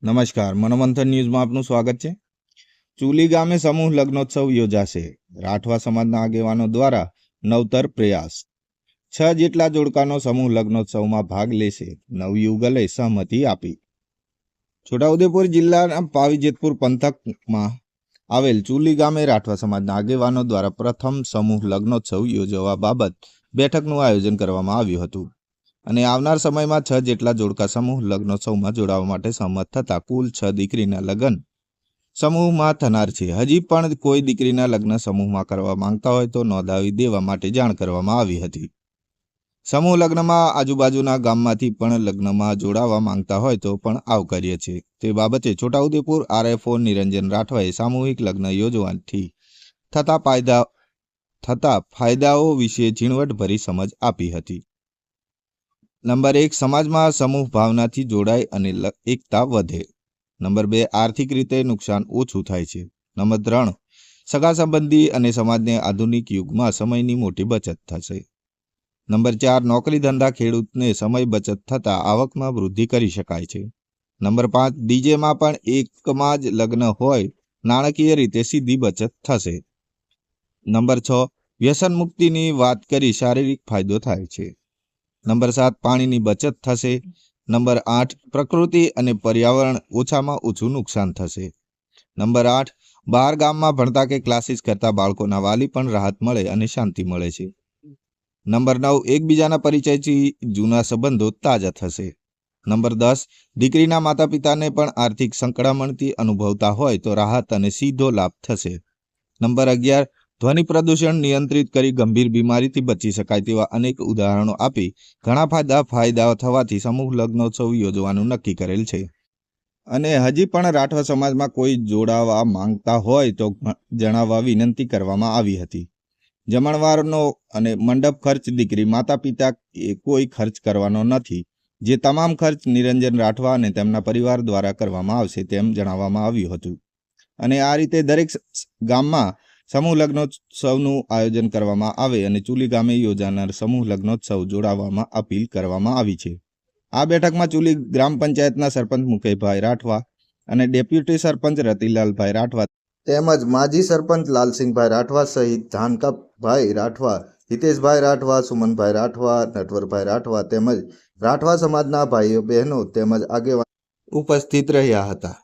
નમસ્કાર, મનોમંથન ન્યૂઝમાં આપનું સ્વાગત છે। ચુલી ગામે સમૂહ લગ્નોત્સવ યોજાશે। રાઠવા સમાજના આગેવાનો દ્વારા નવતર પ્રયાસ। 6 જેટલા જોડકાનો સમૂહ લગ્નોત્સવમાં ભાગ લેશે। નવયુગલે સહમતિ આપી। છોટાઉદેપુર જિલ્લાના પાવીજેતપુર પંથકમાં આવેલ ચુલી ગામે રાઠવા સમાજના આગેવાનો દ્વારા પ્રથમ સમૂહ લગ્નોત્સવ યોજવા બાબત બેઠકનું આયોજન કરવામાં આવ્યું હતું અને આવનાર સમયમાં 6 જેટલા જોડકા સમૂહ લગ્નોત્સવમાં જોડાવા માટે સહમત થતા કુલ 6 દીકરીના લગ્ન સમૂહમાં થનાર છે। હજી પણ કોઈ દીકરીના લગ્ન સમૂહમાં કરવા માંગતા હોય તો નોંધાવી દેવા માટે જાણ કરવામાં આવી હતી। સમૂહ લગ્નમાં આજુબાજુના ગામમાંથી પણ લગ્નમાં જોડાવા માંગતા હોય તો પણ આવકાર્ય છે। તે બાબતે છોટાઉદેપુર આરએફઓ નિરંજન રાઠવાએ સામૂહિક લગ્ન યોજવાથી થતા ફાયદાઓ વિશે ઝીણવટભરી સમજ આપી હતી। નંબર 1, સમાજમાં સમૂહ ભાવનાથી જોડાય અને એકતા વધે। નંબર 2, આર્થિક રીતે નુકસાન ઓછું થાય છે। નંબર 3, સગા સંબંધી અને સમાજને આધુનિક યુગમાં સમયની મોટી બચત થશે। નંબર 4, નોકરી ધંધા ખેડૂતને સમય બચત થતાં આવકમાં વૃદ્ધિ કરી શકાય છે। નંબર 5, ડીજેમાં પણ એકમાં જ લગ્ન હોય નાણાકીય રીતે સીધી બચત થશે। નંબર 6, વ્યસન મુક્તિની વાત કરી શારીરિક ફાયદો થાય છે। નંબર 7, પાણીની બચત થશે। નંબર 8, પ્રકૃતિ અને પર્યાવરણ ઓછામાં ઓછું નુકસાન થશે। નંબર 8, બહાર ગામમાં ભણતા કે ક્લાસીસ કરતા બાળકોના વાલી પણ રાહત મળે અને શાંતિ મળે છે। નંબર 9, એકબીજાના પરિચયથી જૂના સંબંધો તાજા થશે। નંબર 10, દીકરીના માતા પિતાને પણ આર્થિક સંકળામણથી અનુભવતા હોય તો રાહત અને સીધો લાભ થશે। નંબર 11, ધ્વનિ પ્રદૂષણ નિયંત્રિત કરી ગંભીર બીમારીથી બચી શકાય તેવા અનેક ઉદાહરણો આપી ઘણા ફાયદાઓ થવાથી સમૂહ લગ્નોત્સવ યોજવાનું નક્કી કરેલ છે અને હજી પણ રાઠવા સમાજમાં કોઈ જોડાવા માંગતા હોય તો જણાવવા વિનંતી કરવામાં આવી હતી। જમણવારનો અને મંડપ ખર્ચ દીકરી માતા પિતા કોઈ ખર્ચ કરવાનો નથી, જે તમામ ખર્ચ નિરંજન રાઠવા અને તેમના પરિવાર દ્વારા કરવામાં આવશે તેમ જણાવવામાં આવ્યું હતું અને આ રીતે દરેક ગામમાં સમૂહ લગ્નોત્સવનું આયોજન કરવામાં આવે અને ચુલી ગામે યોજાનાર સમૂહ લગ્નોત્સવ જોડાવામાં અપીલ કરવામાં આવી છે। આ બેઠકમાં ચુલી ગ્રામ પંચાયતના સરપંચ મુકેશભાઈ રાઠવા અને ડેપ્યુટી સરપંચ રતિલાલભાઈ રાઠવા તેમજ માજી સરપંચ લાલસિંહભાઈ રાઠવા સહિત ધાનકાભાઈ રાઠવા, હિતેશભાઈ રાઠવા, સુમનભાઈ રાઠવા, નટવરભાઈ રાઠવા તેમજ રાઠવા સમાજના ભાઈઓ બહેનો તેમજ આગેવાનો ઉપસ્થિત રહ્યા હતા।